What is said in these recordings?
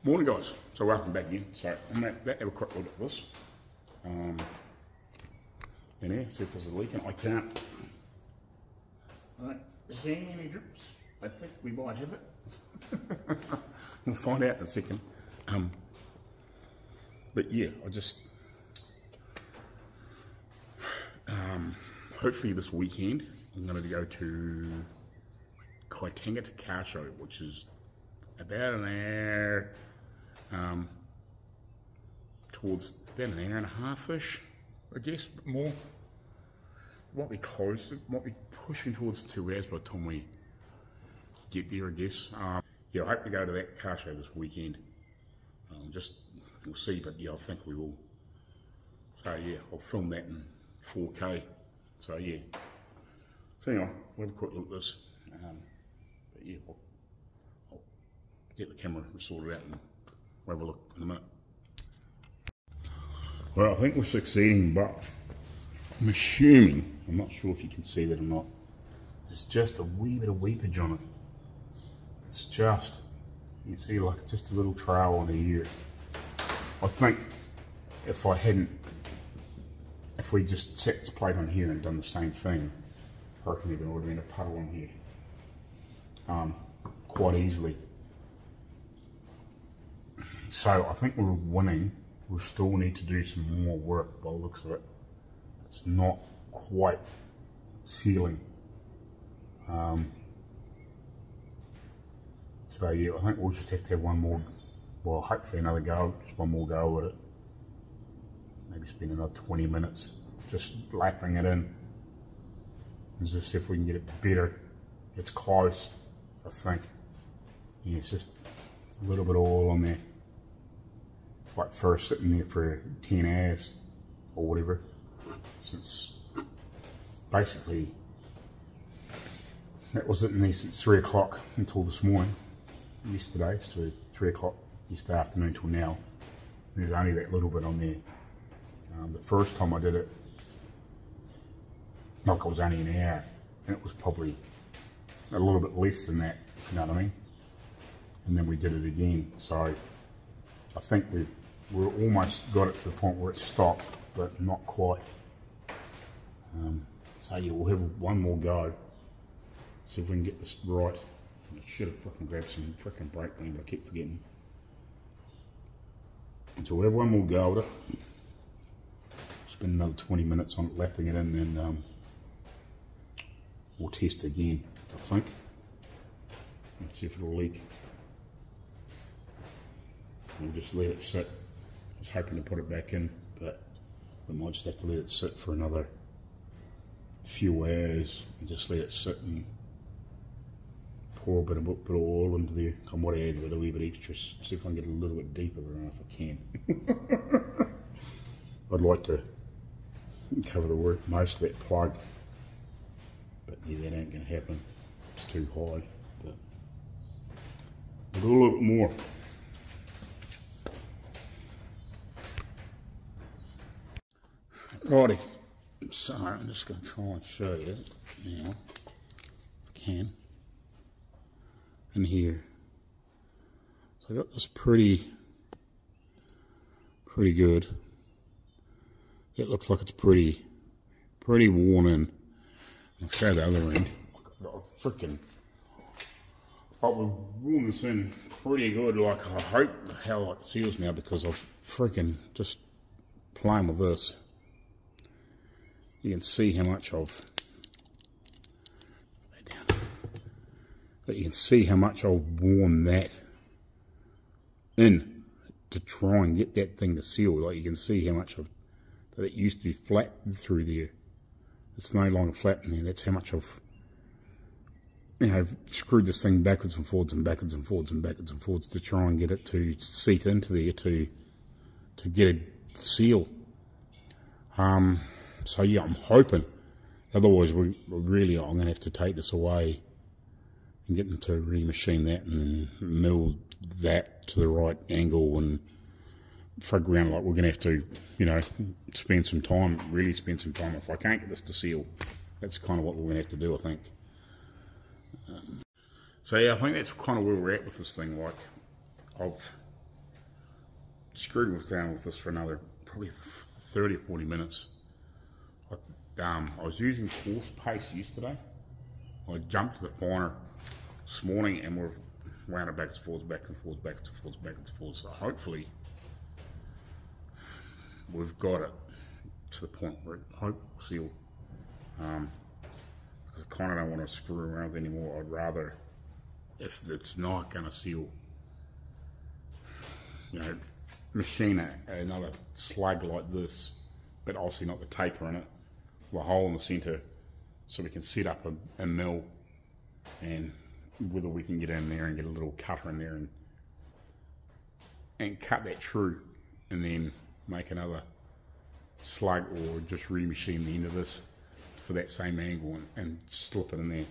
Morning guys, so welcome back again. So I'm going to have a quick look at this. In here, see if there's a leak, and I can't see any drips. I think we might have it. We'll find out in a second. But yeah, I just hopefully this weekend I'm going to go to Kaitangata Car Show, which is about an hour, towards about an hour and a half-ish, I guess, but more. It might be close, it might be pushing towards 2 hours by the time we get there, I guess. Yeah, I hope to go to that car show this weekend. We'll see, but yeah, I think we will. So yeah, I'll film that in 4K. So yeah. So anyway, we'll have a quick look at this. But yeah, I'll get the camera sorted out and we'll have a look in a minute. Well, I think we're succeeding, but I'm assuming, I'm not sure if you can see that or not, there's just a wee bit of weepage on it. It's just, you can see like just a little trail on the ear. I think if we just set this plate on here and done the same thing, I reckon there would have been a puddle on here quite easily. So I think we're winning. We still need to do some more work by the looks of it. It's not quite sealing. So yeah, I think we'll just have to have one more, well hopefully another go, just one more go at it. Maybe spend another 20 minutes just lapping it in. And just see if we can get it better. It's close, I think. Yeah, it's a little bit of oil on there. Like first sitting there for 10 hours or whatever. Since basically that was in there since 3 o'clock until this morning. Yesterday, so 3 o'clock yesterday afternoon till now. There's only that little bit on there. The first time I did it, like it was only an hour, and it was probably a little bit less than that, if you know what I mean. And then we did it again, so I think we're almost got it to the point where it's stopped, but not quite. So yeah, we'll have one more go, see if we can get this right. I should have fucking grabbed some freaking brake clean, but I keep forgetting. So we'll have one more go at it. Spend another 20 minutes on it, lapping it in, and we'll test again, I think. Let's see if it'll leak. We'll just let it sit. I was hoping to put it back in, but we might just have to let it sit for another few hours and just let it sit and pour a bit of oil into there. I might add a wee bit extra, see if I can get a little bit deeper, but I don't know if I can. I'd like to cover the work most of that plug, but yeah, that ain't going to happen. It's too high, but we'll do a little bit more. Righty, so I'm just going to try and show you now, if I can, in here. So I got this pretty good. It looks like it's pretty worn in. I'll show the other end. Freaking, but we've worn this in pretty good. Like I hope how it seals now, because I've freaking just playing with this. You can see how much I've, but you can see how much I've worn that in to try and get that thing to seal. Like you can see how much that it used to be flat through there. It's no longer flat in there. That's how much I've, screwed this thing backwards and forwards and backwards and forwards and backwards and forwards to try and get it to seat into there to get a seal. So yeah, I'm hoping. Otherwise, I'm going to have to take this away and get them to remachine that and then mill that to the right angle and figure around. Like we're going to have to, spend some time, really spend some time. If I can't get this to seal, that's kind of what we're going to have to do, I think. So yeah, I think that's kind of where we're at with this thing. Like, screwed around with this for another probably 30 or 40 minutes. I was using coarse paste yesterday. I jumped to the finer this morning and we've wound it backwards, forwards, backwards and forwards, backwards and forwards, backwards and forwards. So hopefully we've got it to the point where it hope will seal. Because I kind of don't want to screw around with it anymore. I'd rather, if it's not going to seal, you know, machine another slug like this, but obviously not the taper in it, with a hole in the centre, so we can set up a mill, and whether we can get in there and get a little cutter in there and cut that true, and then make another slug, or just remachine the end of this for that same angle and slip it in there.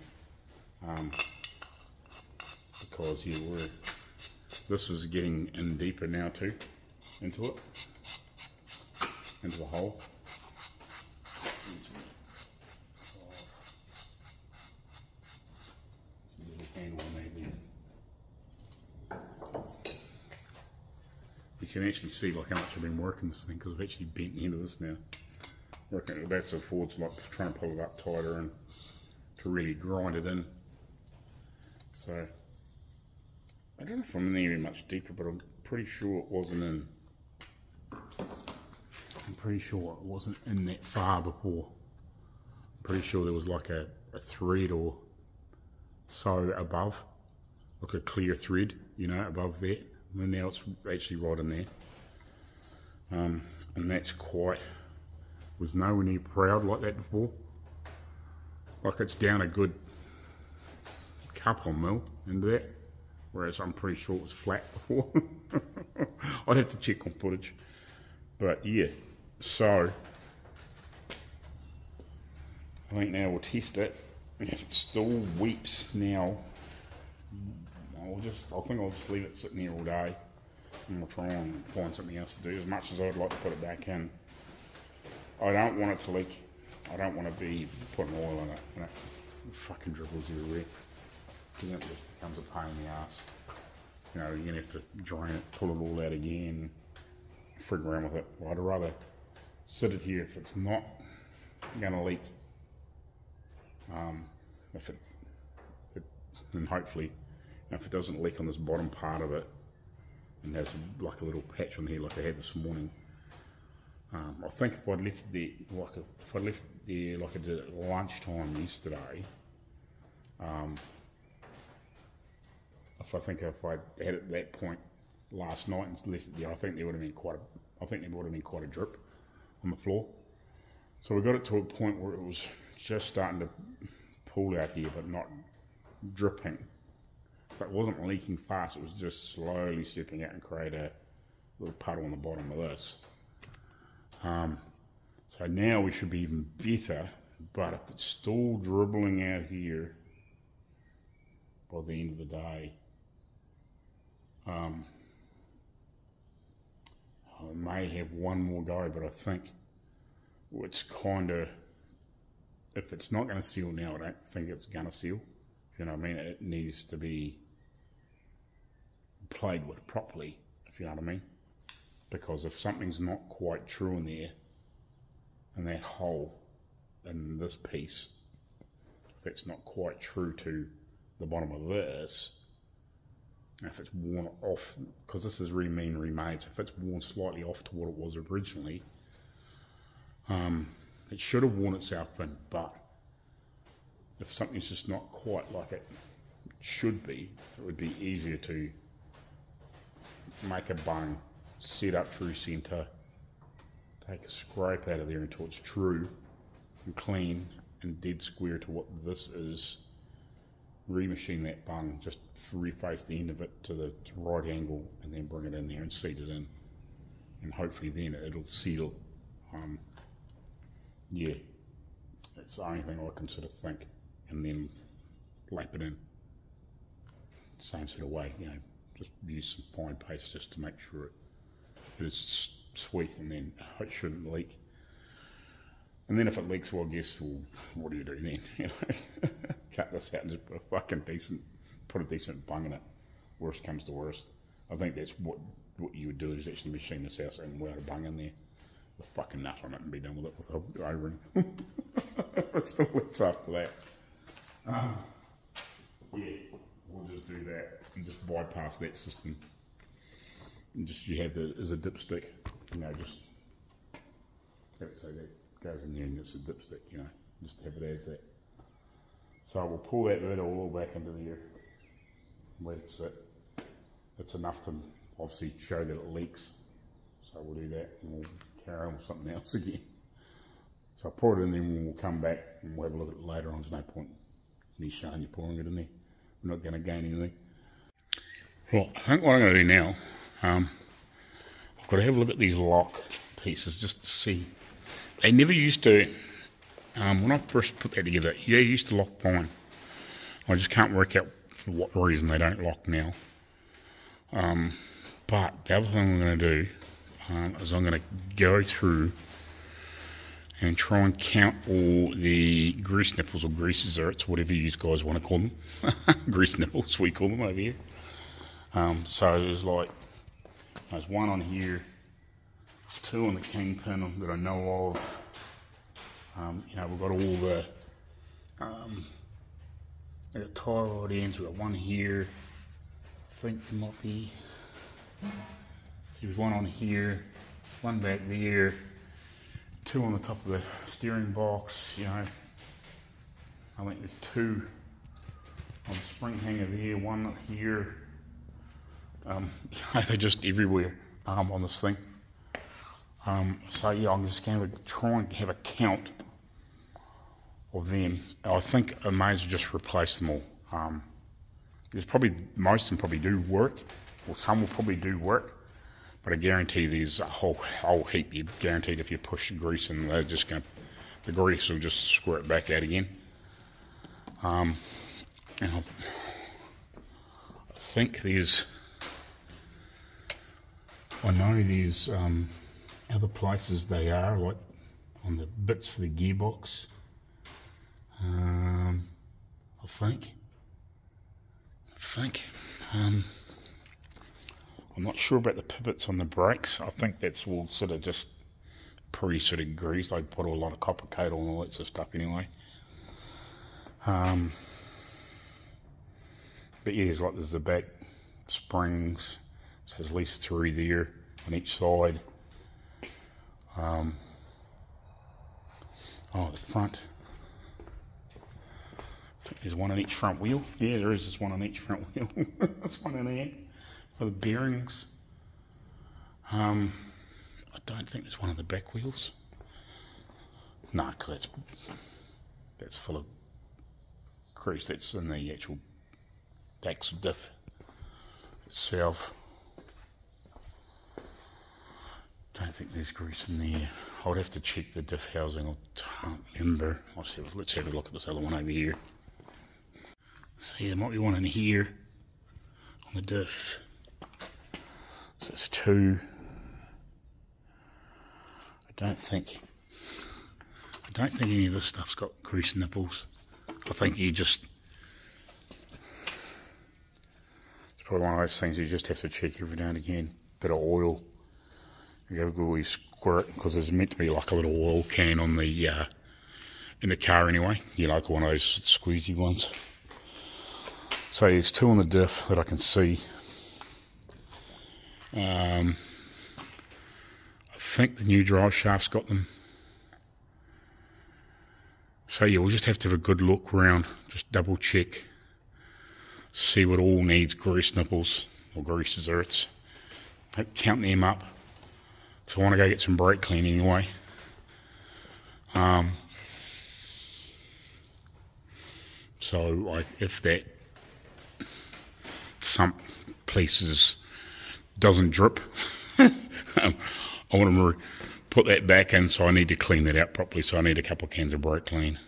Because yeah, this is getting in deeper now too, into it, into the hole. You can actually see like how much I've been working this thing, because I've actually bent the end of this now. Working that's a forwards, like trying to pull it up tighter and to really grind it in. So I don't know if I'm in there much deeper, but I'm pretty sure it wasn't in. I'm pretty sure it wasn't in that far before. I'm pretty sure there was like a thread or so above, like a clear thread, you know, above that. And now it's actually right in there. And that's quite, was nowhere near proud like that before. Like it's down a good couple of mil into that, whereas I'm pretty sure it was flat before. I'd have to check on footage. But yeah, so I think now we'll test it. If it still weeps now, I think I'll just leave it sitting here all day, and we'll try and find something else to do. As much as I'd like to put it back in, I don't want it to leak. I don't want to be putting oil in it, and it fucking dribbles everywhere, because then it just becomes a pain in the ass. You know, you're gonna have to drain it, pull it all out again, frig around with it. Well, I'd rather sit it here if it's not gonna leak. If it and hopefully, if it doesn't leak on this bottom part of it, and has like a little patch on here like I had this morning. I think if I'd left it there like I did at lunchtime yesterday, if I had it at that point last night and left it there, I think there would have been quite a drip on the floor. So we got it to a point where it was just starting to pool out here, but not dripping. So it wasn't leaking fast, it was just slowly seeping out and create a little puddle on the bottom of this. So now we should be even better, but if it's still dribbling out here by the end of the day, I may have one more go, but I think it's kind of, if it's not going to seal now, I don't think it's going to seal. You know what I mean? It needs to be played with properly, if you know what I mean. Because if something's not quite true in there, in that hole, in this piece, if it's not quite true to the bottom of this, if it's worn off, because this is remade, so if it's worn slightly off to what it was originally, it should have worn itself in, but if something's just not quite like it should be, it would be easier to make a bung, set up true centre, take a scrape out of there until it's true and clean and dead square to what this is, remachine that bung, just reface the end of it to the right angle, and then bring it in there and seat it in, and hopefully then it'll seal. Yeah, that's the only thing I can sort of think, and then lap it in same sort of way, you know, just use some fine paste just to make sure it is sweet, and then it shouldn't leak. And then if it leaks, well, I guess, well, what do you do then? You know, cut this out and just put a decent bung in it. Worst comes to worst. I think that's what what you would do is actually machine this out and without a bung in there. The fucking nut on it and be done with it with a O-ring. But still works after that. Yeah, we'll just do that and just bypass that system. And just you have the as a dipstick, you know, just have it so that goes in there and it's a dipstick, you know, just have it as that. So we'll pull that bit all back into there. Let it sit. It's enough to obviously show that it leaks. So we'll do that and we'll carry on with something else again. So I'll pour it in there and we'll come back and we'll have a look at it later on. There's no point in me showing you pouring it in there. We're not going to gain anything. Well, I think what I'm going to do now, I've got to have a look at these lock pieces just to see. They never used to, when I first put that together, they used to lock fine. I just can't work out for what reason they don't lock now. But the other thing I'm going to do is I'm going to go through and try and count all the grease nipples or grease zerts, whatever you guys want to call them. Grease nipples, we call them over here. So there's like, there's one on here, two on the kingpin that I know of. You know, we've got all the we've got tie rod ends, we've got one here. I think there might be, there's one on here, one back there, two on the top of the steering box, you know. I think there's two on the spring hanger there, one up here. They're just everywhere on this thing. So yeah, I'm just going to try and have a count of them. I think I may as well just replace them all. There's probably, most of them probably do work, or some will probably do work, but I guarantee there's a whole heap. You're guaranteed if you push the grease in, they're just going to, the grease will just squirt back out again. And I think there's, I know there's other places they are, like on the bits for the gearbox. I think. I'm not sure about the pivots on the brakes. I think that's all sort of just sort of greased. They put a lot of copper coat on all that sort of stuff anyway. But yeah, there's the back springs. So there's at least 3 there on each side. Oh, the front. I think there's one on each front wheel. Yeah, there is just one on each front wheel. There's one in there for the bearings. I don't think there's one of the back wheels. No, because that's full of grease. That's in the actual back diff itself. Don't think there's grease in there. I would have to check the diff housing. I can't remember. Let's have a look at this other one over here. So yeah, there might be one in here on the diff. So it's 2. I don't think any of this stuff's got grease nipples. I think you just, it's probably one of those things you just have to check every now and again. Bit of oil. You have a good wee squirt, because there's meant to be like a little oil can on the in the car anyway. You know, like one of those squeezy ones. So there's 2 on the diff that I can see. I think the new drive shaft's got them. So yeah, we'll just have to have a good look around, just double check, see what all needs grease nipples or grease zerts. Count them up. So I want to go get some brake clean anyway. So if that some places doesn't drip, I want to put that back in, so I need to clean that out properly. So I need a couple of cans of brake clean.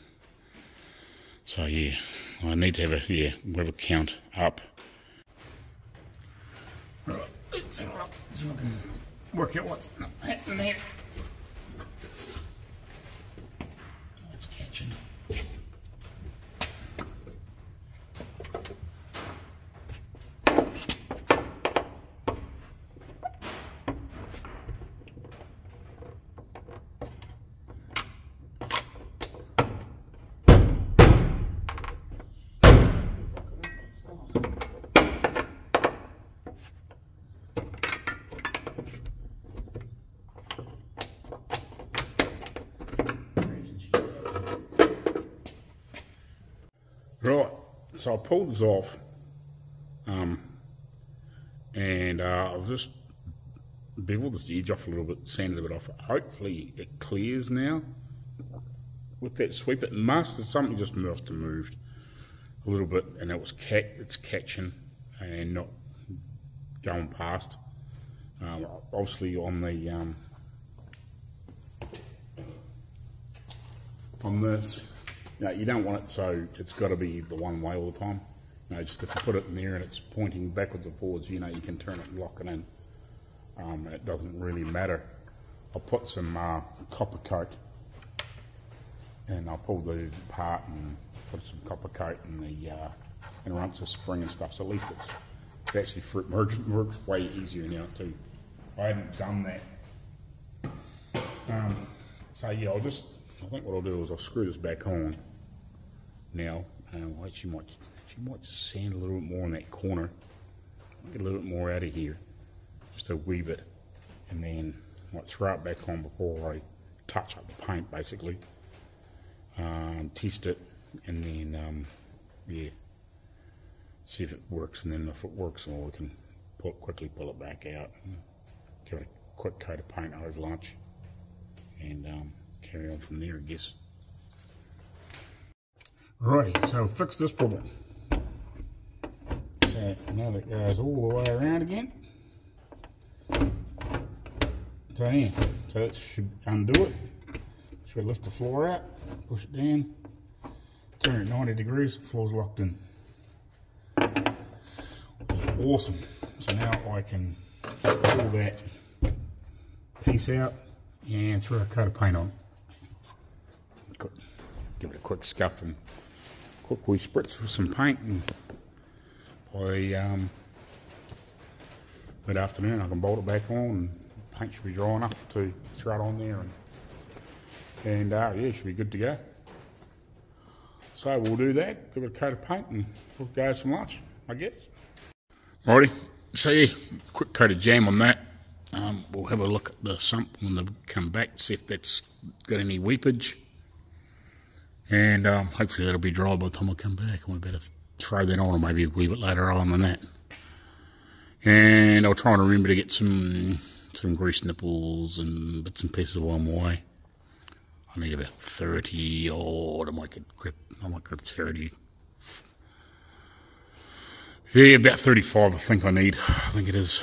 So yeah, I need to have a count up. Right, let's have a look. So I can work out what's happening there. It's catching. so I pulled this off, and I've just beveled this edge off a little bit, sanded a bit off. Hopefully it clears now with that sweep. It must. It's something just moved a little bit, and it's catching and not going past. Obviously on the on this, you don't want it so it's got to be the one way all the time. Just if you put it in there and it's pointing backwards and forwards, you can turn it and lock it in. It doesn't really matter. I'll put some copper coat, and I'll pull these apart and put some copper coat in the and run the spring and stuff. So at least it's actually works way easier now too. I haven't done that. So yeah, I think what I'll do is I'll screw this back on now, and I actually might just sand a little bit more in that corner, get a little bit more out of here, just a wee bit, and then I might throw it back on before I touch up the paint, basically. Test it, and then yeah, see if it works, and then if it works, we can quickly pull it back out, and give it a quick coat of paint over lunch, and carry on from there, I guess. Alrighty, so fix this problem. So now that goes all the way around again. So yeah, so that should undo it. Should lift the floor out, push it down, turn it 90 degrees, the floor's locked in. Awesome. So now I can pull that piece out and throw a coat of paint on. Give it a quick scuff and quick wee spritz with some paint, and by mid-afternoon I can bolt it back on, and the paint should be dry enough to throw it on there, and yeah, it should be good to go. So we'll do that, give it a coat of paint, and we'll go have some lunch, I guess. Alrighty, so yeah, quick coat of jam on that. We'll have a look at the sump when they come back, see if that's got any weepage, and hopefully that'll be dry by the time I come back, and we better throw that on, or maybe a wee bit later on than that. And I'll try and remember to get some grease nipples and bits and pieces while I'm away. I need about 30 odd, I might grab 30. Yeah, about 35 I think I need. I think it is.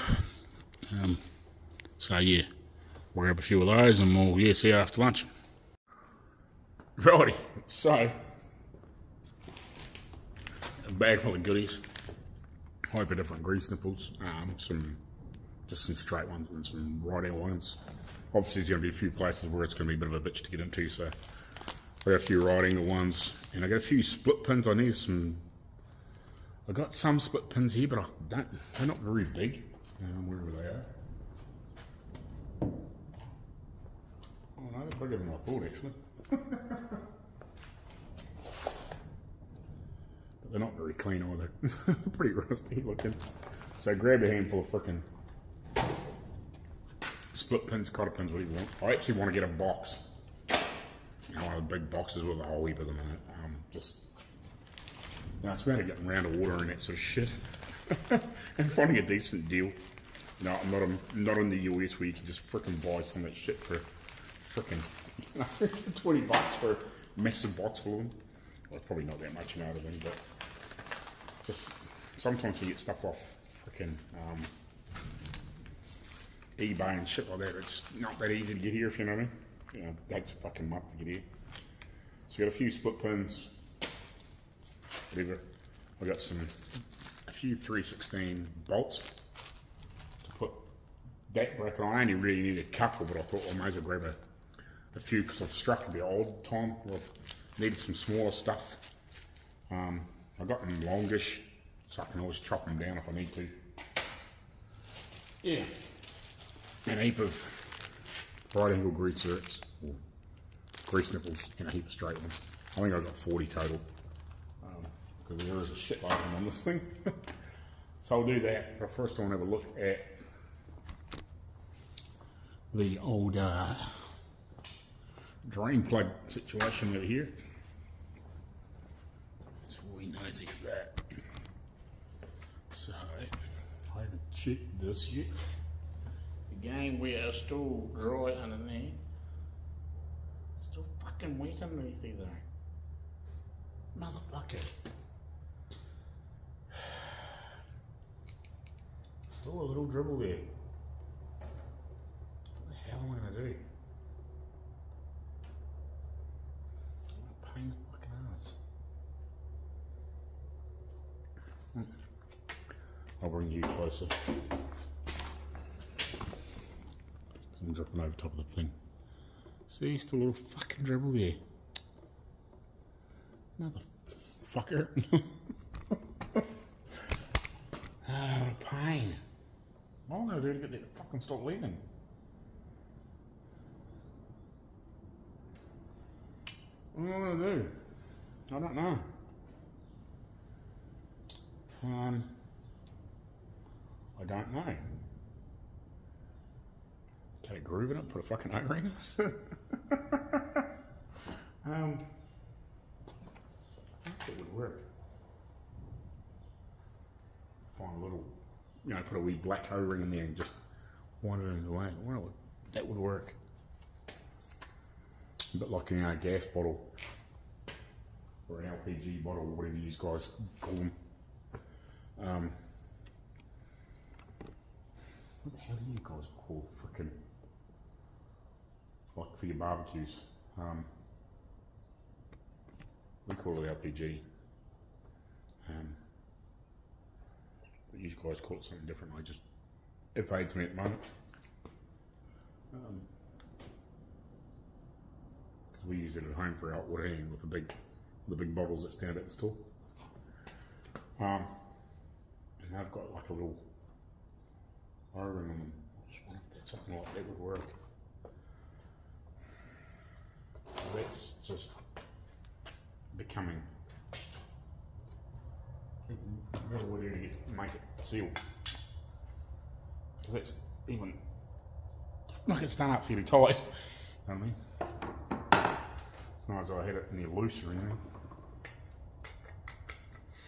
So yeah, we'll grab a few of those, and we'll see you after lunch. Righty, so a bag full of goodies. Hope of different grease nipples, just some straight ones and some right-hand ones. Obviously there's going to be a few places where it's going to be a bit of a bitch to get into, so I got a few right angle ones, and I got a few split pins. I need some. I got some split pins here, but they're not very big, wherever they are. Oh no, they're bigger than I thought actually. But they're not very clean either. Pretty rusty looking. So I grabbed a handful of frickin' split pins, cotter pins, whatever you want. I actually want to get a box. One of the big boxes with a whole heap of them in it. It's about getting around to water and that sort of shit. And finding a decent deal. No, I'm not in the US where you can just frickin' buy some of that shit for frickin' 20 bucks for a massive box full of them. Well, probably not that much, I think, but just sometimes you get stuff off frickin' eBay and shit like that. It's not that easy to get here, if you know what I mean. It takes a fucking month to get here. So you got a few split pins, whatever. I got a few 316 bolts to put that bracket on. I only really need a couple, but I thought I may as well grab a few because I've struck a bit old time. I've needed some smaller stuff. I got them longish, so I can always chop them down if I need to. Yeah, and a heap of right angle grease zerks, or grease nipples, and a heap of straight ones. I think I've got 40 total, because there is a shitload of them on this thing. So I'll do that, but first I want to have a look at the old drain plug situation over here. So we nosy at that. So, I haven't checked this yet. Again, we are still dry underneath. Still fucking wet underneath there though. Motherfucker. Still a little dribble there. What the hell am I gonna do? What a pain in the fucking ass. I'll bring you closer. I'm dripping over top of the thing. See, still a little fucking dribble there. Motherfucker. Ah, what a pain. What am I gonna do to get that to fucking stop leaking? What am I gonna do? I don't know. I don't know. Can I groove in it? Put a fucking O-ring on it? I think it would work. Find a little, you know, put a wee black O-ring in there and just wind it in the way. Well, that would work. A bit like a gas bottle or an LPG bottle, or whatever you guys call them. What the hell do you guys call frickin', like for your barbecues? We call it LPG. But you guys call it something different. It fades me at the moment. Because we use it at home for outwater heating with the big bottles that stand at the store. And I've got like a little O-ring on them. I just wonder if that's something like that would work. That's just becoming what do we do to make it seal? Because that's even like it's done up fairly tight. You know what I mean? It's not as though I had it any loose or anything.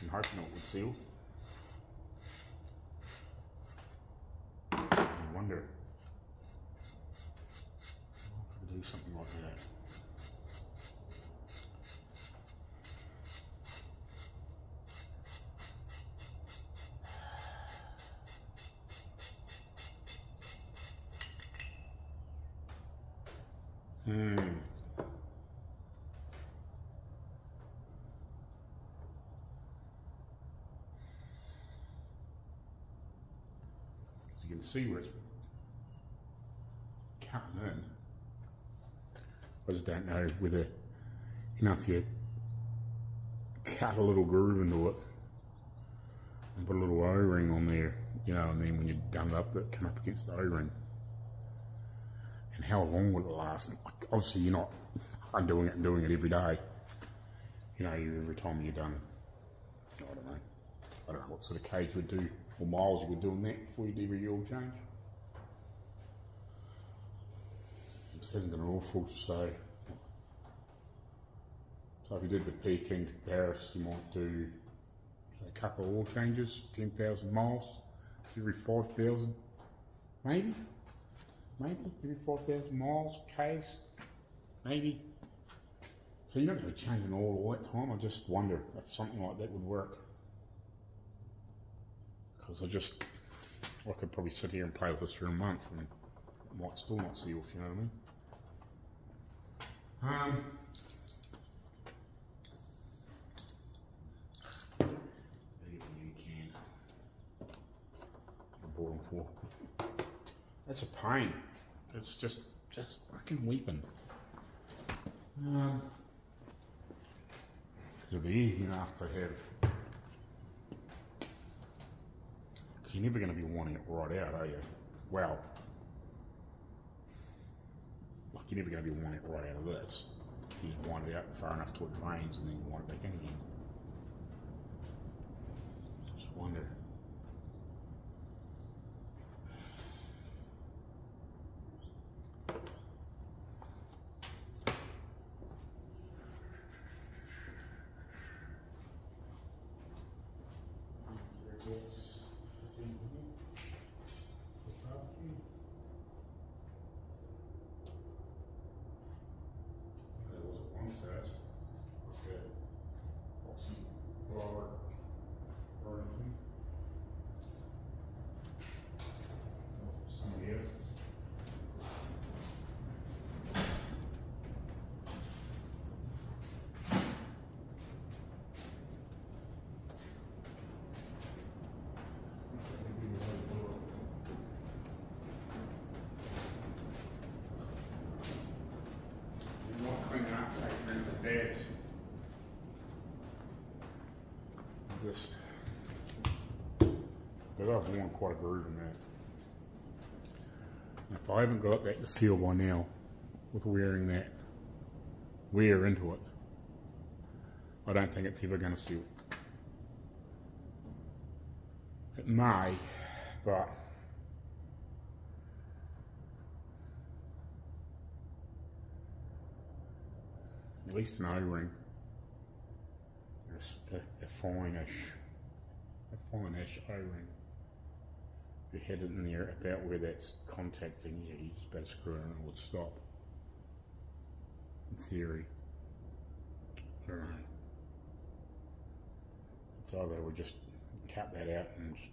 I'm hoping it would seal. I wonder if I could do something like that. You can see where it's cutting in. I just don't know whether, you know, if you cut a little groove into it and put a little O-ring on there, you know, and then when you gun it up, that come up against the O-ring. And how long will it last? Obviously, you're not undoing it and doing it every day. You know, every time you're done. I don't know. I don't know what sort of cage you would do, or miles you would do on that before you do your oil change. This hasn't done an awful, so if you did the Peking to Paris, you might do say, a couple of oil changes, 10,000 miles, it's every 5,000, maybe every 5,000 miles, Ks, maybe. So you're not going to be changing oil all that time. I just wonder if something like that would work. Because I could probably sit here and play with this for a month and it might still not seal, if you know what I mean. You can. I bought them for. That's a pain. It's just fucking weeping. It'll be easy enough to have. Because you're never going to be wanting it right out, are you? Well, like you're never going to be wanting it right out of this. You just wind it out far enough till it drains and then you wind it back in again. Just wonder. But I've worn quite a groove in that. If I haven't got that to seal by now, with wearing that wear into it, I don't think it's ever going to seal. It may, but at least an O-ring. There's a fine-ish O-ring. If you had it in there about where that's contacting, yeah, you just better screw it and it would stop. In theory. I don't know. It's either we just cut that out and just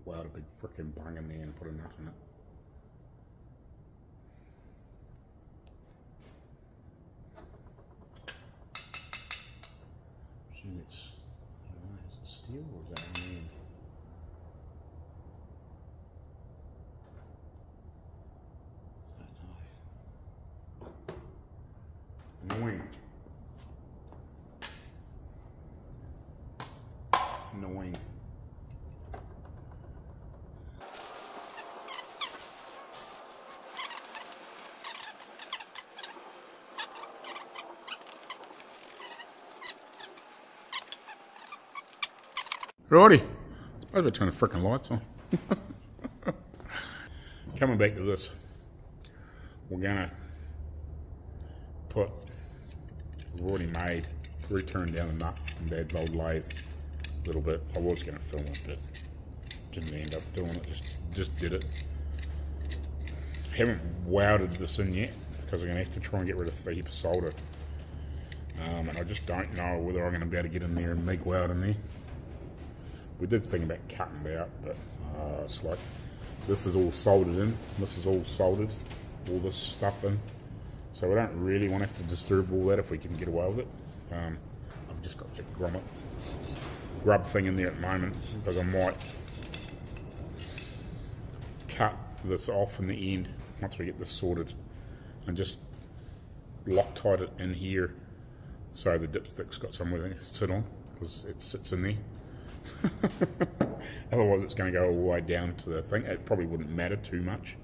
weld a big frickin' bung in there and put a nut in it. I assume it's, I don't know, is it steel or is that aluminium? Annoying. Annoying. Righty. I better turn the frickin' lights on. Coming back to this, we're gonna put, we've already made, returned down the nut from Dad's old lathe a little bit. I was going to film it, but didn't end up doing it, just did it. Haven't welded this in yet, because I'm going to have to try and get rid of the heap of solder. And I just don't know whether I'm going to be able to get in there and make weld in there. We did think about cutting it out, but it's like, this is all soldered in, this is all soldered, all this stuff in. So we don't really want to have to disturb all that if we can get away with it. I've just got that grub thing in there at the moment, because I might cut this off in the end once we get this sorted and just Loctite it in here so the dipstick's got somewhere to sit on, because it sits in there. Otherwise it's going to go all the way down to the thing. It probably wouldn't matter too much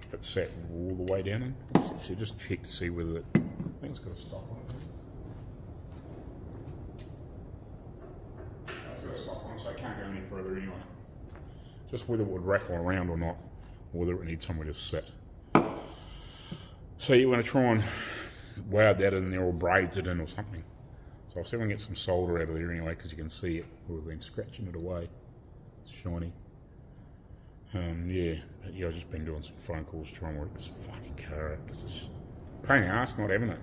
if it sat all the way down in. So you should just check to see whether I think it's got a stop on it. It's got a stop on it, so it can't go any further anyway. Just whether it would rattle around or not, or whether it needs somewhere to sit. So you want to try and weld that in there or braids it in or something. So I'll see if I can get some solder out of there anyway, because you can see it where we've been scratching it away. It's shiny. Yeah, but yeah, I've just been doing some phone calls trying to work this fucking car out, because it's a pain in the ass not having it.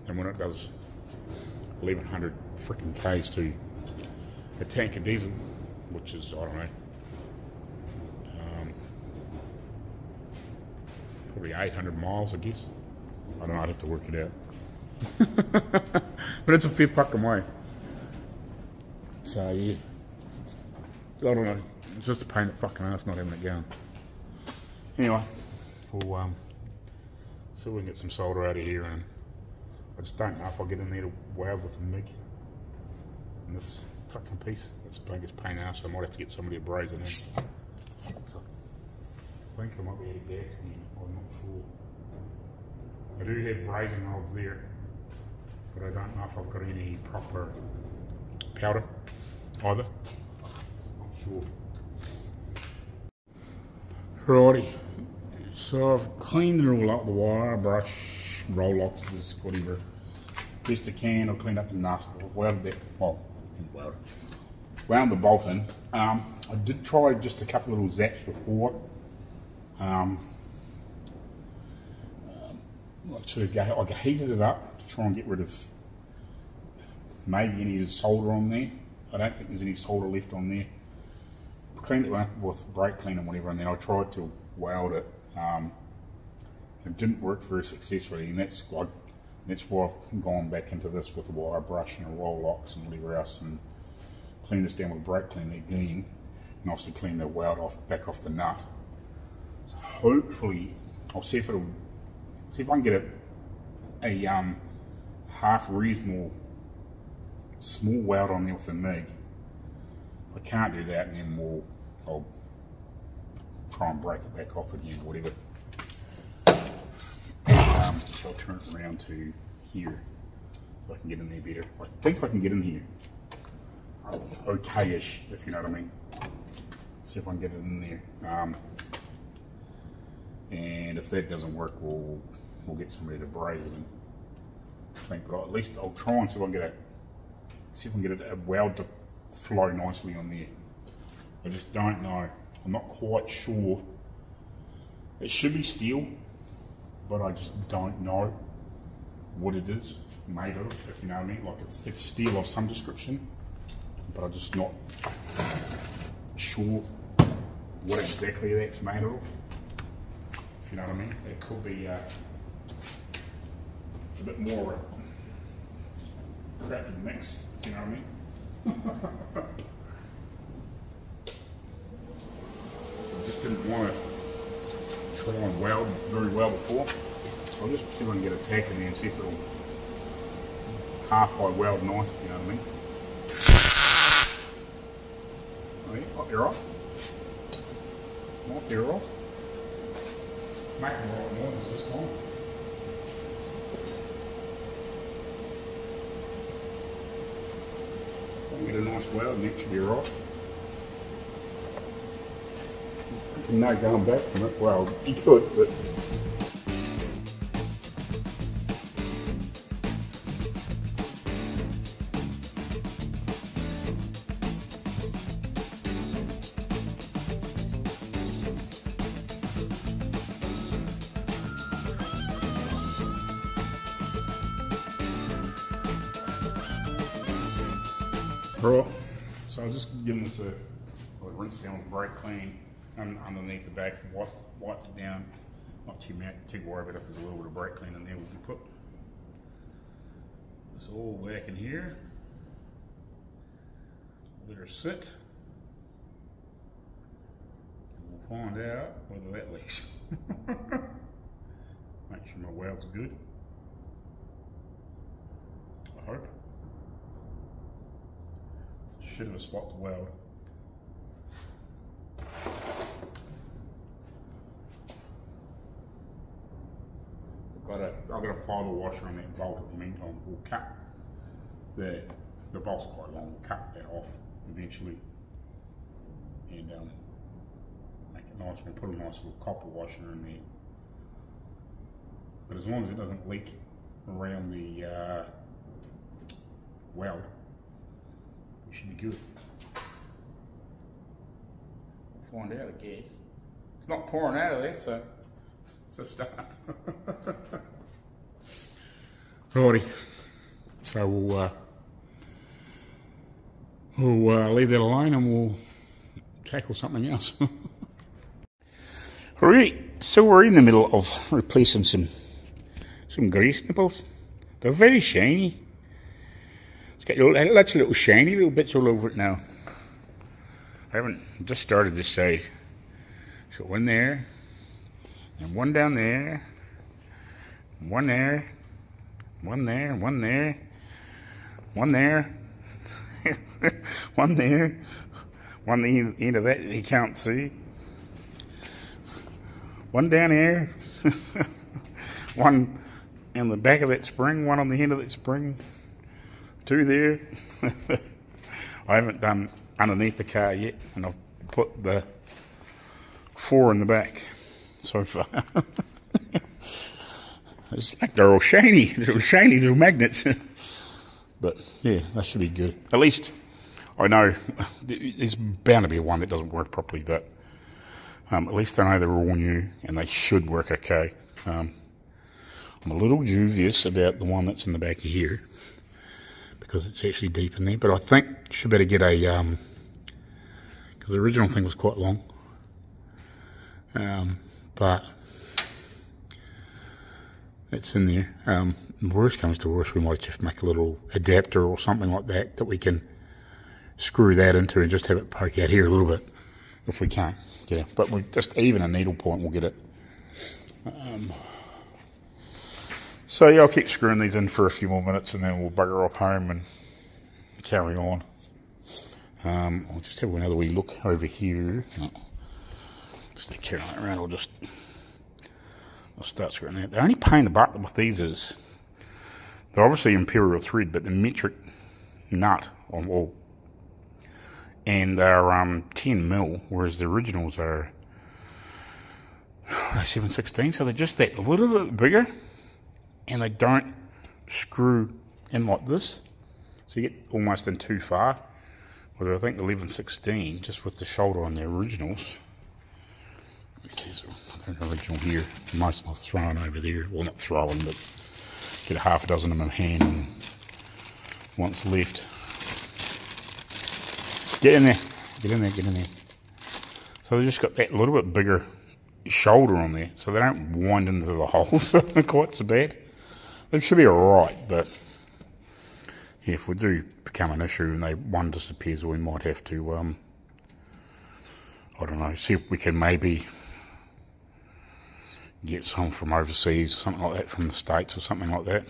And when it does 1100 freaking Ks to a tank of diesel, which is, I don't know, probably 800 miles, I guess. I don't know, I'd have to work it out. But it's a fair fucking way. So yeah, I don't know. It's just a pain in the fucking ass not having it going. Anyway, we'll see if we can get some solder out of here, and I just don't know if I'll get in there to weld with the MIG in this fucking piece. It's the biggest pain in the ass, so I might have to get somebody to braze it in. So I think I might be out of gas in here, I'm not sure. I do have brazing rods there, but I don't know if I've got any proper powder either. Not sure. Righty, so I've cleaned it all up, the wire, brush, Rolex, whatever. Best I can, I'll clean up the nut, I've welded that, well, and wound the bolt in. I did try just a couple of little zaps before. I heated it up to try and get rid of maybe any of the solder on there. I don't think there's any solder left on there. Cleaned it up with brake cleaner and whatever, and then I tried to weld it. It didn't work very successfully, and that's why I've gone back into this with a wire brush and a roll locks and whatever else, and clean this down with brake cleaner again, and obviously clean the weld back off the nut. So hopefully, I'll see if I can get a half reasonable small weld on there with the MIG. If I can't do that, then I'll try and break it back off again, or whatever. So I'll turn it around to here so I can get in there better. I think I can get in here okay-ish, if you know what I mean. See if I can get it in there. And if that doesn't work, we'll get somebody to braze it in. I think, but at least I'll try and see if I can get a weld to flow nicely on there. I just don't know. I'm not quite sure. It should be steel, but I just don't know what it is made of, if you know what I mean. Like it's steel of some description, but I'm just not sure what exactly that's made of, if you know what I mean. It could be a bit more crappy mix, if you know what I mean. I just didn't want to try and weld very well before, so I'll just see if I can get a tack in there and see if it'll halfway weld nice, if you know what I mean. Oh yeah, up you're off. Up you're off. Making the right noises this time. Get a nice weld and it should be right. No going back from it. Well, you could, but right. So I'll just give this a rinse down with brake clean underneath the back, wipe it down. Not too worried about if there's a little bit of brake clean in there. We can put this all back in here. Let her sit. And we'll find out whether that leaks. Make sure my weld's good. I hope. Should have a spot to weld. I've got a fibre washer on that bolt at the meantime. We'll cut the bolt's quite long. We'll cut that off eventually and make it nice. We'll put a nice little copper washer in there. But as long as it doesn't leak around the weld, should be good. We'll find out, I guess. It's not pouring out of there, so it's a start. Righty. So we'll leave that alone and we'll tackle something else. Alright, so we're in the middle of replacing some grease nipples. They're very shiny. It's got lots of little shiny little bits all over it now. I haven't just started this side. So one there, and one down there, one there, one there, one there, one there, one there, one the end of that you can't see. One down here, one in the back of that spring, one on the end of that spring. Two there. I haven't done underneath the car yet, and I've put the 4 in the back so far. It's like they're all shiny little magnets. But yeah, that should be good. At least I know there's bound to be one that doesn't work properly, but at least I know they're all new and they should work okay. I'm a little dubious about the one that's in the back of here because it's actually deep in there, but I think I should better get a, because the original thing was quite long, but it's in there. Worst comes to worst, we might just make a little adapter or something like that that we can screw that into and just have it poke out here a little bit if we can't get it. But we just even a needle point will get it. So yeah, I'll keep screwing these in for a few more minutes and then we'll bugger off home and carry on. I'll just have another wee look over here. Just to carry that around, I'll start screwing that. The only pain in the butt with these is they're obviously imperial thread, but the metric nut on all, and they're 10 mil, whereas the originals are 7/16, so they're just that little bit bigger, and they don't screw in like this, so you get almost in too far. Whereas I think 11/16, just with the shoulder on the originals. It says I've got an original here. Most of them I've thrown over there. Well, not throwing, but get a half a dozen of them in hand and once left. Get in there. Get in there, get in there. So they've just got that little bit bigger shoulder on there, so they don't wind into the holes quite so bad. They should be alright, but yeah, if we do become an issue and one disappears, we might have to, I don't know, see if we can maybe get some from overseas or something like that, from the States or something like that,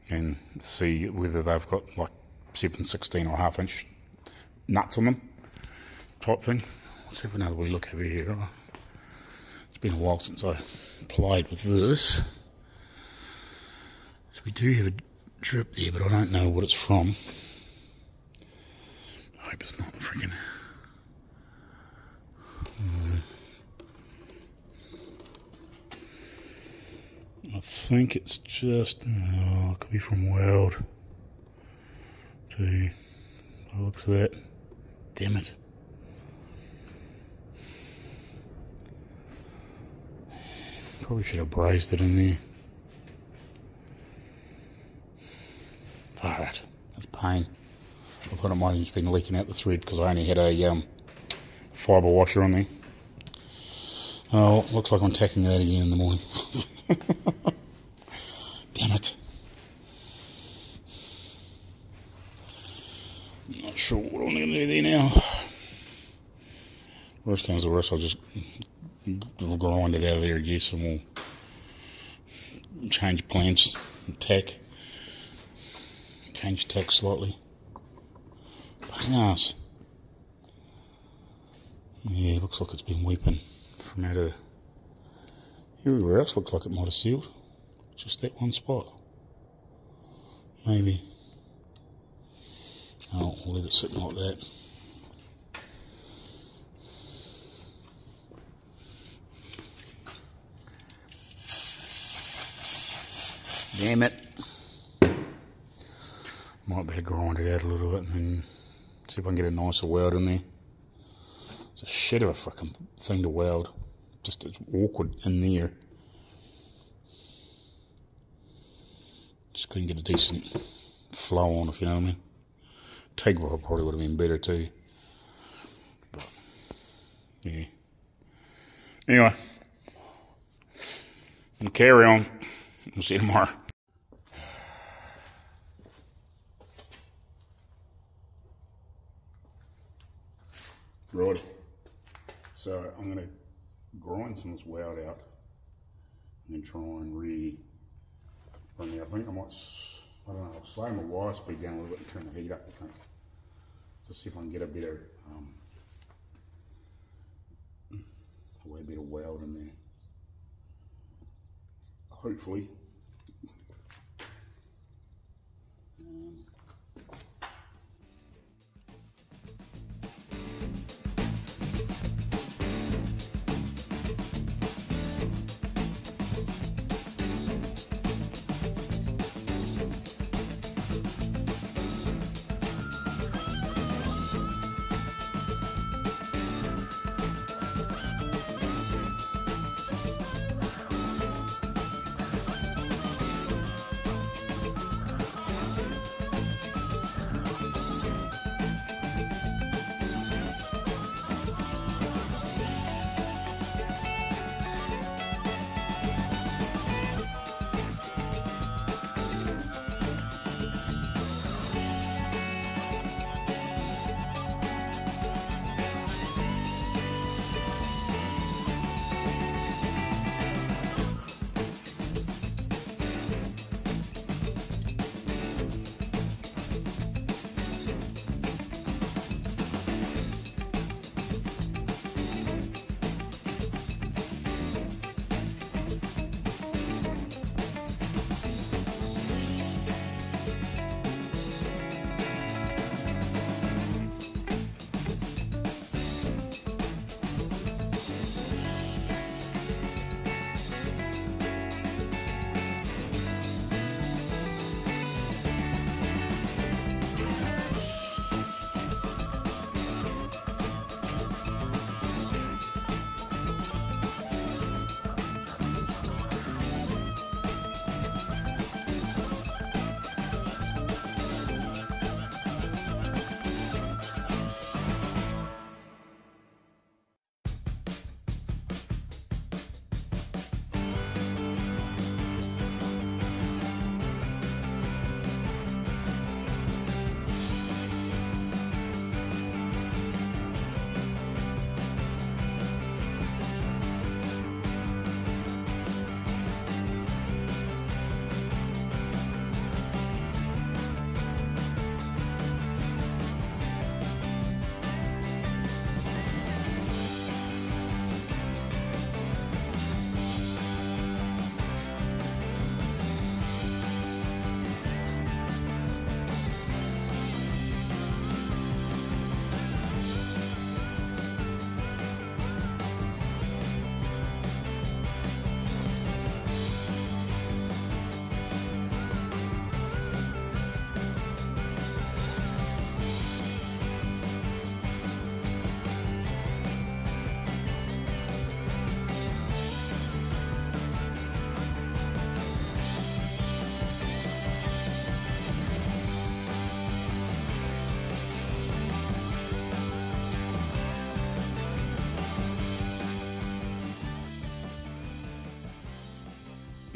and see whether they've got like 7/16 or half-inch nuts on them type thing. Let's have another wee look over here. It's been a while since I played with this. So we do have a drip there, but I don't know what it's from. I hope it's not freaking... I think it's just, it could be from Weld. Gee, by the looks of that. Damn it. Probably should have brazed it in there. Alright, that's pain. I thought it might have just been leaking out the thread because I only had a fibre washer on there. Oh, looks like I'm tacking that again in the morning. Damn it. I'm not sure what I'm going to do there now. Worst comes to worst, I'll just grind it out of there, I guess, and we'll change plans and tack. Change tack slightly. Pain in the ass. Yeah, it looks like it's been weeping from out of everywhere else. Looks like it might have sealed. Just that one spot. Maybe. Oh, we'll leave it sitting like that. Damn it. Might better grind it out a little bit and then see if I can get a nicer weld in there. It's a shit of a fucking thing to weld. Just it's awkward in there. Just couldn't get a decent flow on, if you know what I mean. TIG weld probably would have been better too. But, yeah. Anyway. We'll carry on. We'll see you tomorrow. Right. So I'm going to grind some of this weld out and then try and bring it. I think I might, I don't know, I'll slow my wire speed down a little bit and turn the heat up, I think. Just see if I can get a better, way better weld in there. Hopefully.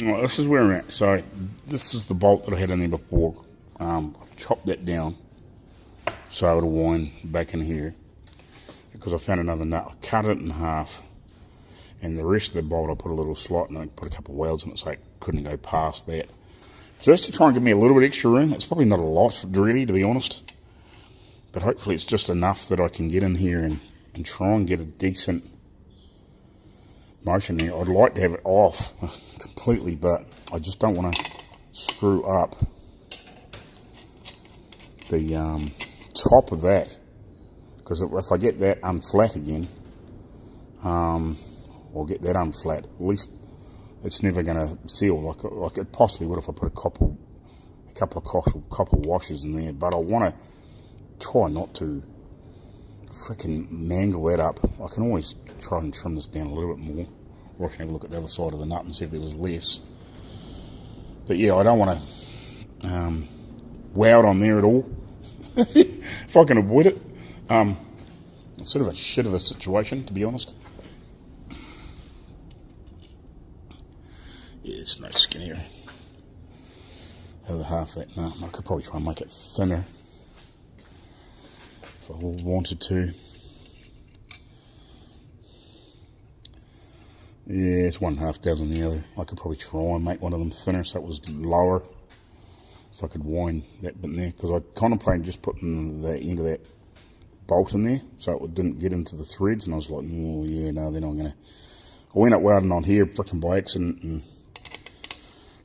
Well, this is where I'm at. So this is the bolt that I had in there before. Chopped that down so I would wind back in here because I found another nut. I cut it in half, and the rest of the bolt I put a little slot and I put a couple of welds in it so I couldn't go past that. Just to try and give me a little bit extra room. It's probably not a lot, really, to be honest. But hopefully it's just enough that I can get in here and try and get a decent motion there. I'd like to have it off completely, but I just don't want to screw up the top of that, because if I get that unflat again, or get that unflat, at least it's never going to seal like it possibly would if I put a couple of copper washers in there. But I want to try not to freaking mangle that up. I can always try and trim this down a little bit more, or I can have a look at the other side of the nut and see if there was less. But yeah, I don't want to weld on there at all if I can avoid it. It's sort of a shit of a situation, to be honest. Yeah, it's no skin here. Over half that nut. I could probably try and make it thinner if I wanted to. Yeah, it's 1.5 dozen the other. I could probably try and make one of them thinner so it was lower, so I could wind that bit in there, because I contemplated just putting the end of that bolt in there so it didn't get into the threads, and I was like, oh yeah, no, then I'm gonna. I went up welding on here freaking by accident and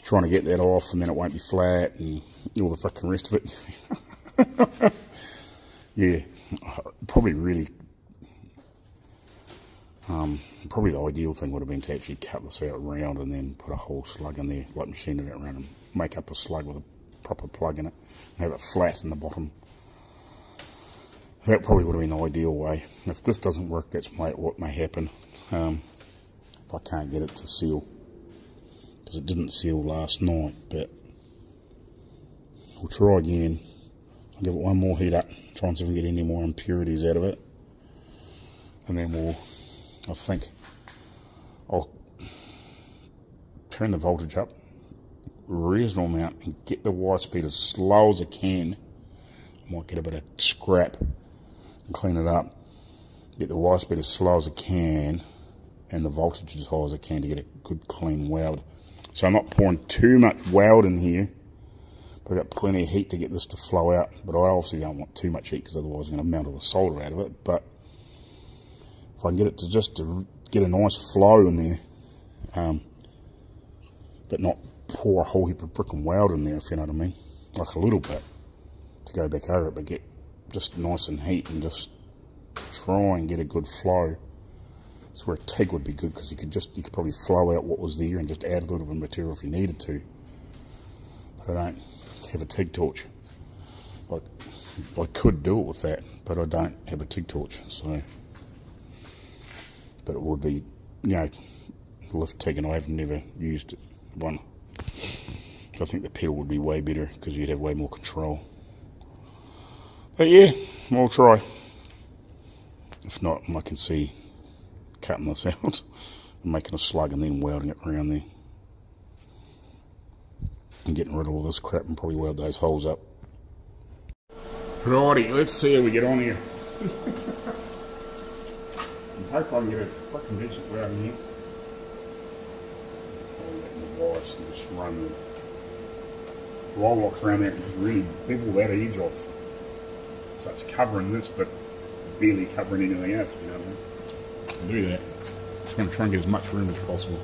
trying to get that off, and then it won't be flat and all the freaking rest of it. Yeah, probably really. Probably the ideal thing would have been to actually cut this out round and then put a whole slug in there, like machine it around and make up a slug with a proper plug in it and have it flat in the bottom. That probably would have been the ideal way. If this doesn't work, that's what may happen if I can't get it to seal, because it didn't seal last night. But we'll try again. I'll give it one more heat up, try and see if we can get any more impurities out of it, and then I think I'll turn the voltage up a reasonable amount and get the wire speed as slow as I can. I might get a bit of scrap and clean it up. Get the wire speed as slow as I can and the voltage as high as I can to get a good clean weld. So I'm not pouring too much weld in here, but I've got plenty of heat to get this to flow out. But I obviously don't want too much heat, because otherwise I'm going to melt all the solder out of it. But if I can get it to get a nice flow in there, but not pour a whole heap of brick and weld in there, if you know what I mean, like a little bit to go back over it, but get just nice and heat and just try and get a good flow. That's where a TIG would be good, because you could probably flow out what was there and just add a little bit of material if you needed to. But I don't have a TIG torch. I could do it with that, but I don't have a TIG torch, so. But it would be, you know, lift TIG, and I've never used one. So I think the pedal would be way better, because you'd have way more control. But yeah, we'll try. If not, I can see cutting this out and making a slug and then welding it around there. And getting rid of all this crap and probably weld those holes up. Righty, let's see how we get on here. I hope I can get a fucking decent weld in here. I'll let the wires and just run the wire locks around that and just really bevel that edge off. So it's covering this, but barely covering anything else, you know what I mean? I'll do that. Just want to try and get as much room as possible.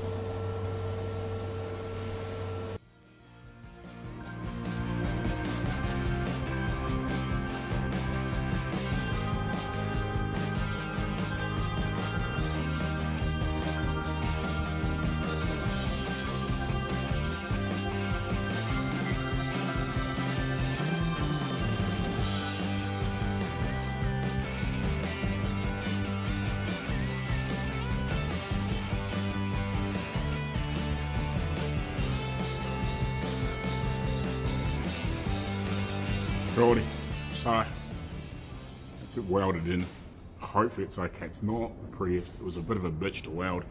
Righty, so it's it welded in. Hopefully it's okay. It's not the prettiest. It was a bit of a bitch to weld.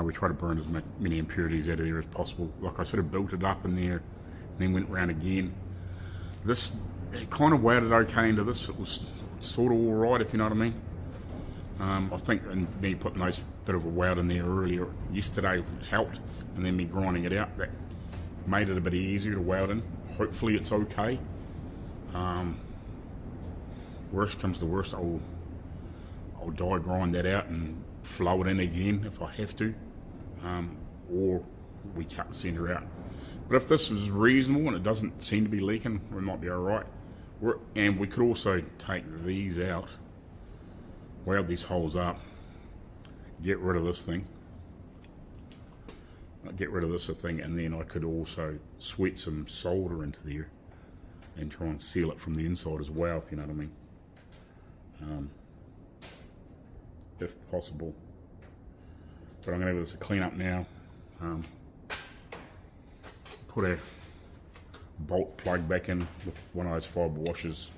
We try to burn as many impurities out of there as possible. Like I sort of built it up in there, and then went round again. This, it kind of welded okay into this. It was sort of alright, if you know what I mean. I think me putting those bit of a weld in there earlier yesterday helped, and then me grinding it out, that made it a bit easier to weld in. Hopefully it's okay. Worst comes to worst, I'll die grind that out and flow it in again if I have to, or we cut the centre out. But if this is reasonable and it doesn't seem to be leaking, we might be alright. And we could also take these out, weld these holes up, get rid of this thing, and then I could also sweat some solder into there and try and seal it from the inside as well, if you know what I mean. If possible. But I'm going to give this a clean up now. Put a bolt plug back in with one of those fibre washers.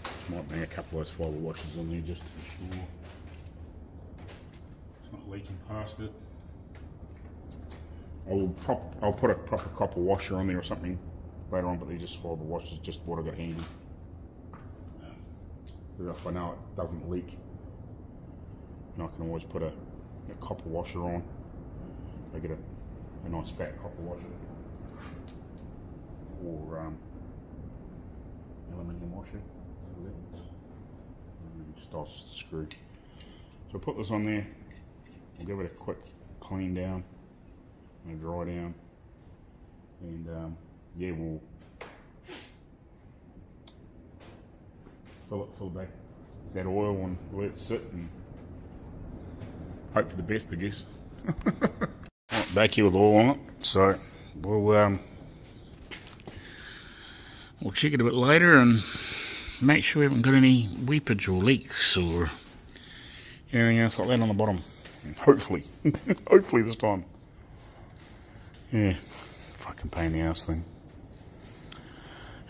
Just might bring a couple of those fibre washers in there just to be sure it's not leaking past it. I'll put a proper copper washer on there or something later on, but they're just fibre washers, just what I got handy. If I know it doesn't leak, and I can always put a copper washer on. I get a nice fat copper washer, or aluminium washer, and starts to screw. So put this on there. We'll give it a quick clean down and a dry down, and yeah, we'll fill back that oil and let it sit and hope for the best, I guess. Right, back here with oil on it, so we'll check it a bit later and make sure we haven't got any weepage or leaks or anything else like that on the bottom. And hopefully, hopefully this time. Yeah, fucking pain in the ass thing.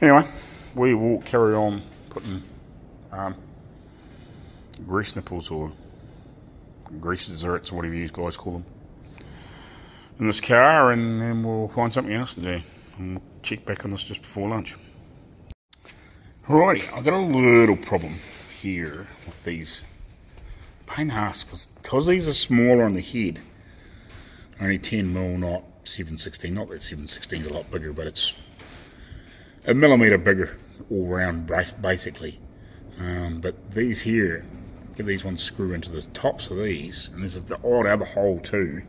Anyway, we will carry on putting grease nipples or grease zerts or whatever you guys call them in this car, and then we'll find something else to do, and we'll check back on this just before lunch. Alrighty, I've got a little problem here with these pain in the ass, because these are smaller on the head, only 10mm, not 7/16. Not that 7/16 is a lot bigger, but it's a millimetre bigger all round basically. But these here, get these ones screw into the tops of these, and there's the odd other hole too.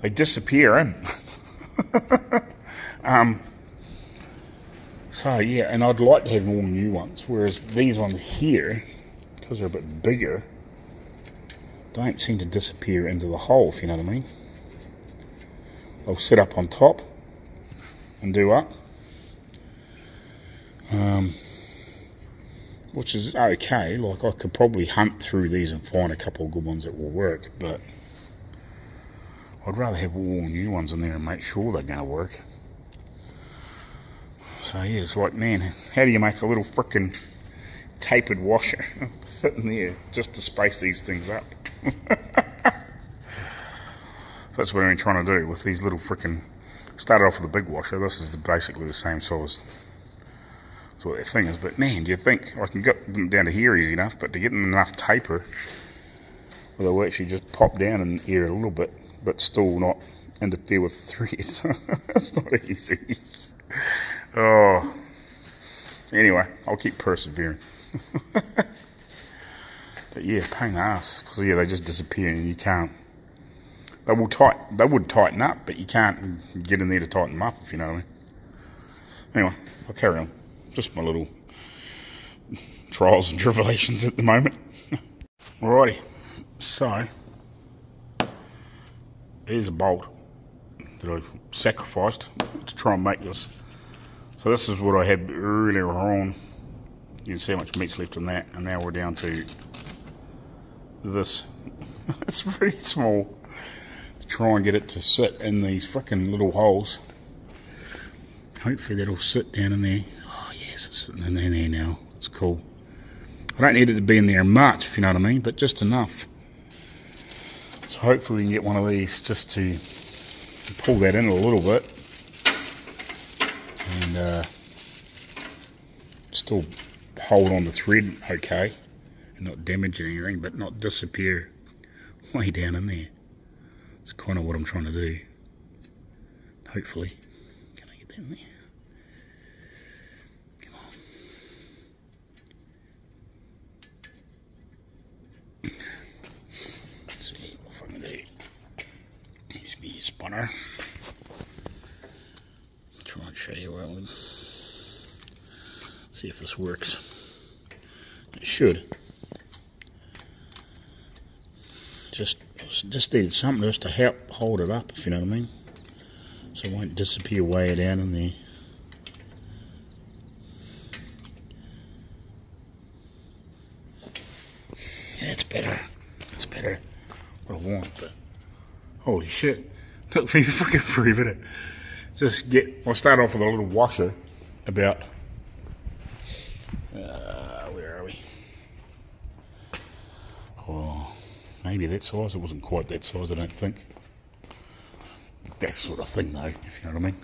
They disappear in. So yeah, and I'd like to have all new ones, whereas these ones here, because they're a bit bigger, don't seem to disappear into the hole, if you know what I mean. They'll sit up on top and do up. Which is okay. Like, I could probably hunt through these and find a couple of good ones that will work, but I'd rather have all new ones in there and make sure they're going to work. So yeah, it's like, man, how do you make a little frickin' tapered washer fit in there just to space these things up? That's what I'm trying to do with these little frickin'. Started off with a big washer. This is basically the same size. That's what their thing is. But man, do you think I can get them down to here easy enough? But to get them enough taper, well, they'll actually just pop down in the air a little bit, but still not interfere with the threads. That's not easy. Oh. Anyway, I'll keep persevering. But yeah, pain in the ass. Because yeah, they just disappear and you can't. They would tighten up, but you can't get in there to tighten them up, if you know what I mean. Anyway, I'll carry on. Just my little trials and tribulations at the moment. Alrighty, so here's a bolt that I've sacrificed to try and make this. So this is what I had earlier on. You can see how much meat's left in that, and now we're down to this. It's pretty small. To try and get it to sit in these frickin' little holes. Hopefully that'll sit down in there. Oh yes, it's sitting in there now. It's cool. I don't need it to be in there much, if you know what I mean, but just enough. So hopefully we can get one of these just to pull that in a little bit and still hold on the thread okay and not damage anything, but not disappear way down in there. It's kind of what I'm trying to do. Hopefully. Can I get that in there? Come on. Let's see what I can do. Use me a spinner. Try and show you well. See if this works. It should. Just needed something just to help hold it up, if you know what I mean. So it won't disappear way down in there. That's better. That's better. What I want, but holy shit. Took me freaking forever to I'll start off with a little washer about where are we? Oh, maybe that size. It wasn't quite that size, I don't think. That sort of thing though, if you know what I mean.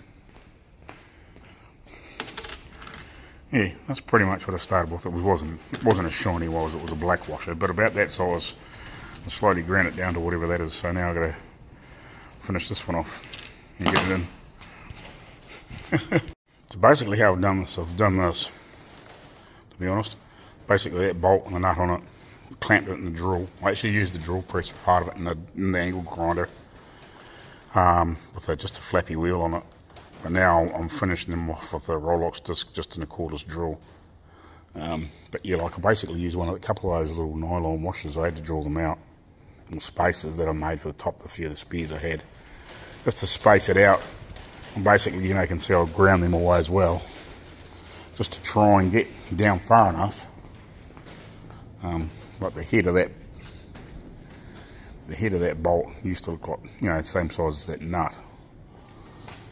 Yeah, that's pretty much what I started with. It wasn't as shiny as it was a black washer, but about that size. I slowly ground it down to whatever that is. So now I've got to finish this one off and get it in. So basically how I've done this, to be honest. Basically that bolt and the nut on it, clamped it in the drill. I actually used the drill press for part of it in the angle grinder with just a flappy wheel on it. But now I'm finishing them off with a Rolex disc just in a cordless drill. But yeah, like I basically used a couple of those little nylon washers. I had to drill them out in spaces that I made for the top of a few of the spears I had, just to space it out. And basically, you can see I'll ground them away as well, just to try and get down far enough. Like the head of that bolt used to look like, the same size as that nut.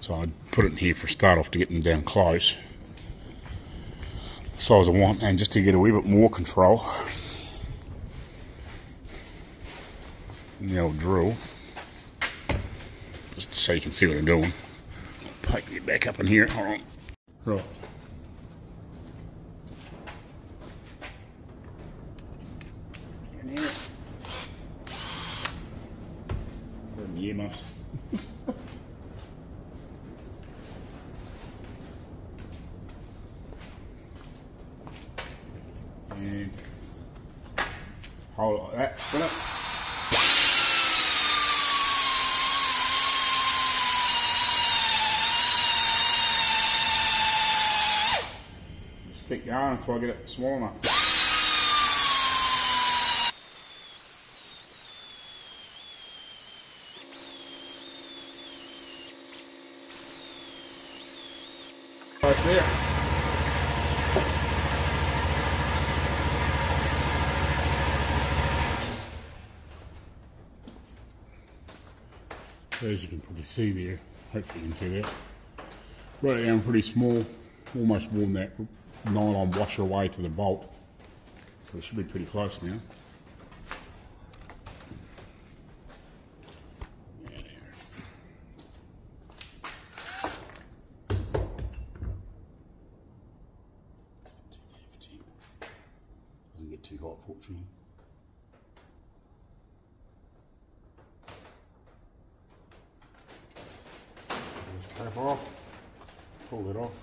So I'd put it in here for a start off to get them down close, the size I want, and just to get a wee bit more control. And the old drill, just so you can see what I'm doing. I'll poke it back up in here. Hold on. Right. In here. Put the earmuffs. And hold like that, spin it. Just keep going until I get it small enough. Close there. As you can probably see there, hopefully you can see that. Wrote it down pretty small, almost worn that nylon washer away to the bolt. So it should be pretty close now. Doesn't get too hot, fortunately. Cap off, pull it off,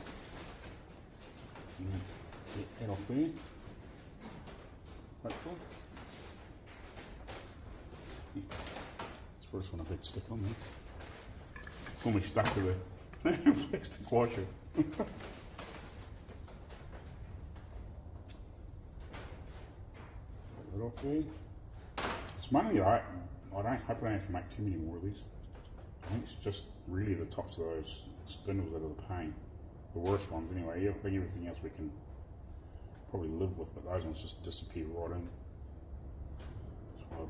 and get that off there, hopefully. It's the first one I've had stick on there. It's almost stuck to the plastic washer. Put it off there. It's mainly I hope I don't have to make too many more of these. I think it's just really the tops of those spindles that are the pain. The worst ones anyway. I think everything else we can probably live with, but those ones just disappear right in. So I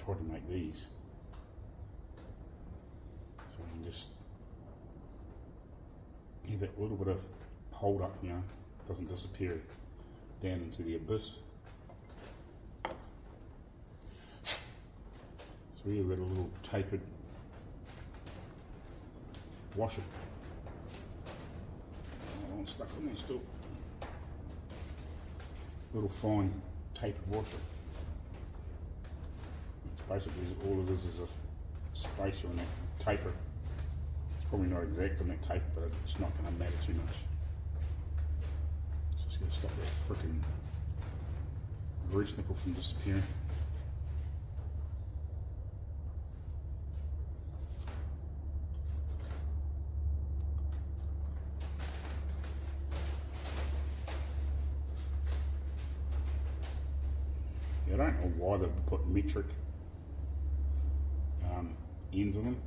tried to make these. So we can just give that little bit of hold up, doesn't disappear down into the abyss. So So here we've got a little tapered washer. Oh, I'm stuck on there still. Little fine tapered washer. It's basically all it is a spacer on that taper. It's probably not exact on that taper, but it's not going to matter too much. Just going to stop that frickin' grease nipple from disappearing. Yeah, I don't know why they've put metric ends on them.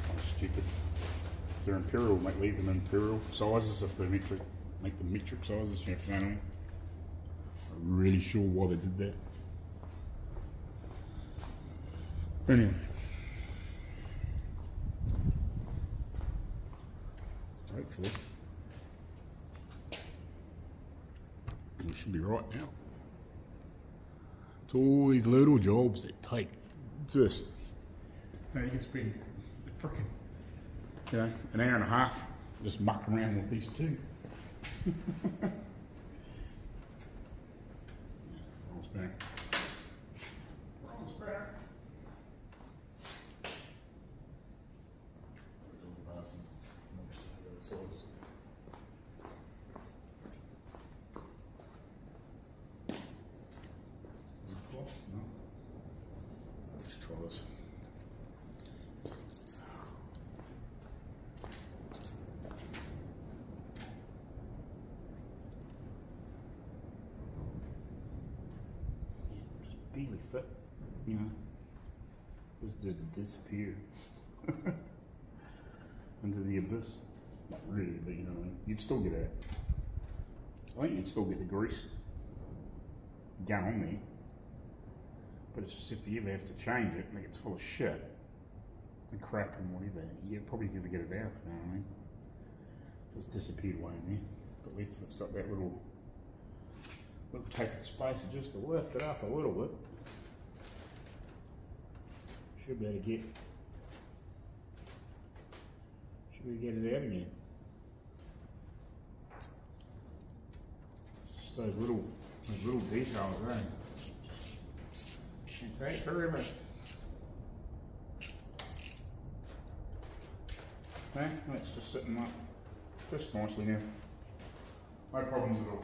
Kind of stupid. If they're imperial, leave them imperial sizes. If they're metric, make them metric sizes. You know, I'm really sure why they did that. Anyway. Hopefully. We should be right now. It's all these little jobs that take just, you know, you can spend frickin', you know, an hour and a half just mucking around with these two. Rolls back. Rolls back. Let's try this. Just barely fit, you know. Just disappear into the abyss. Not really, but you know, you'd still get it. I think you'd still get the grease going on there. But it's just if you ever have to change it and it gets full of shit and crap and whatever, you'd probably never get it out, you know what I mean? So it's disappeared away in there. But at least if it's got that little tapered spacer just to lift it up a little bit, should be able to get it out again. It's just those little details, eh? It takes forever. Okay, that's just sitting up just nicely now. No problems at all.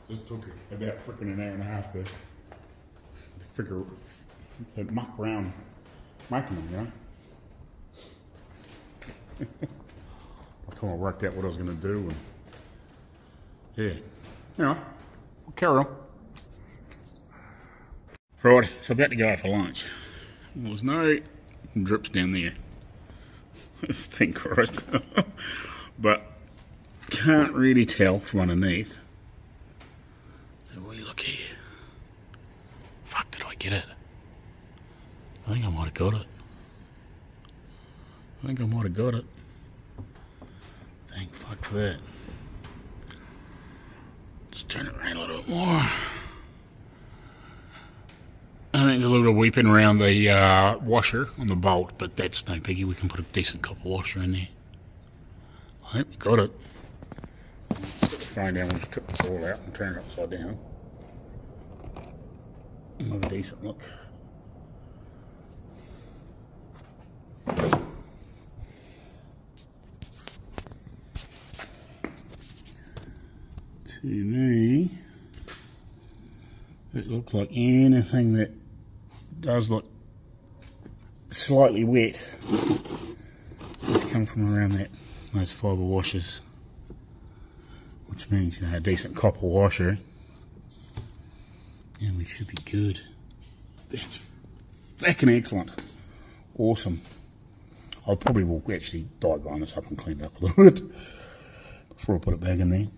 Just took about frickin' an hour and a half to muck around making them, you know. By the time I worked out what I was going to do, and yeah, you know, we'll carry on. Right, so about to go out for lunch. There's no drips down there, thank Christ. But can't really tell from underneath. So we look here. Fuck, did I get it? I think I might have got it. Thank fuck for that. Just turn it around a little bit more. I think there's a little bit of weeping around the washer on the bolt, but that's no biggie. We can put a decent copper washer in there. I think we got it. Put the phone down, we'll just tip this all out and turn it upside down. Have a decent look. To me, it looks like anything that does look slightly wet has come from around those fibre washers, which means, you know, a decent copper washer, and we should be good. That's fucking excellent. Awesome. I probably will actually diagram this up and clean it up a little bit before I put it back in there.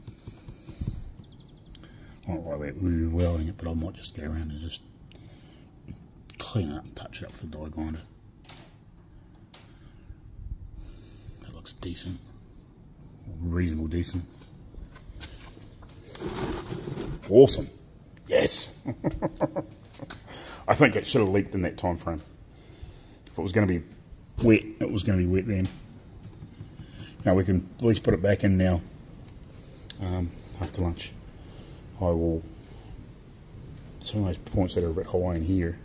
I don't worry about re-welding it, but I might just go around and just clean it up and touch it up with a die grinder. That looks decent. Reasonable decent. Awesome. Yes! I think it should have leaked in that time frame. If it was going to be wet, it was going to be wet then. Now we can at least put it back in now. After lunch, I will, some of those points that are a bit high in here,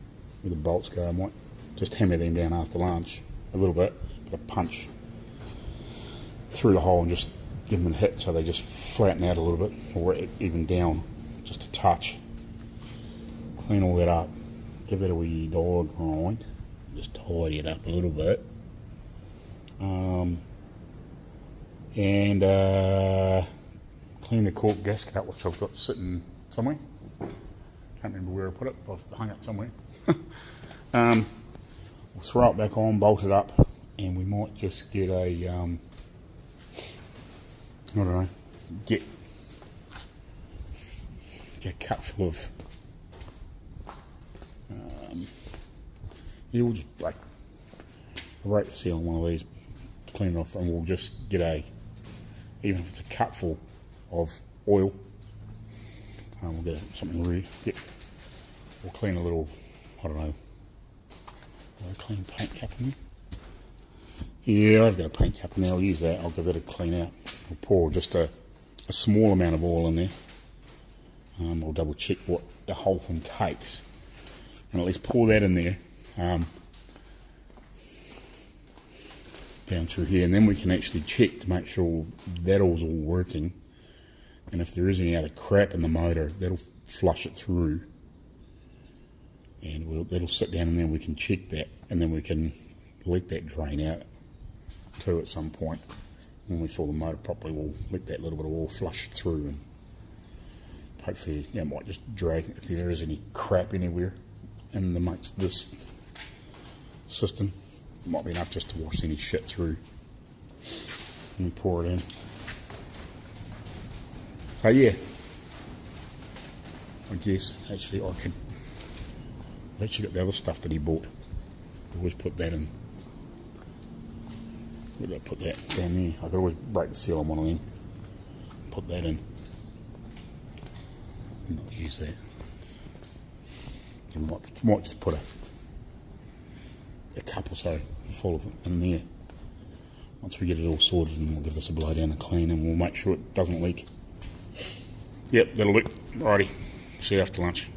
where the bolts go, I might just hammer them down after lunch a little bit, put a punch through the hole and just give them a hit so they just flatten out a little bit, or even down just a touch. Clean all that up, give that a wee dog grind, just tidy it up a little bit, and clean the cork gasket up, which I've got sitting somewhere. Can't remember where I put it, but I've hung it somewhere. We'll throw it back on, bolt it up, and we might just get a, I don't know, get a cup full of, yeah, we'll just like rake the seal on one of these, clean it off, and we'll just get a, even if it's a cupful of oil, we'll get something red. We'll clean a little, I don't know, a clean paint cup in there. Yeah, I've got a paint cup in there, I'll use that, I'll give that a clean out. I'll pour just a small amount of oil in there. I'll double check what the whole thing takes, and at least pour that in there, down through here, and then we can actually check to make sure that all's all working, and if there is any other crap in the motor, that'll flush it through, and that'll sit down, and then we can check that, and then we can let that drain out too at some point. When we fill the motor properly, we'll let that little bit of oil flush through, and hopefully, yeah, it might just drag if there is any crap anywhere in amongst this system. It might be enough just to wash any shit through and pour it in. So yeah, I guess actually I've actually got the other stuff that he bought. I always put that in. Where did I put that? Down there. I could always break the seal on one of them. Put that in. Not use that. And might just put a cup or so full of it in there. Once we get it all sorted, then we'll give this a blow down and clean, and we'll make sure it doesn't leak. Yep, that'll do. Alrighty, see you after lunch.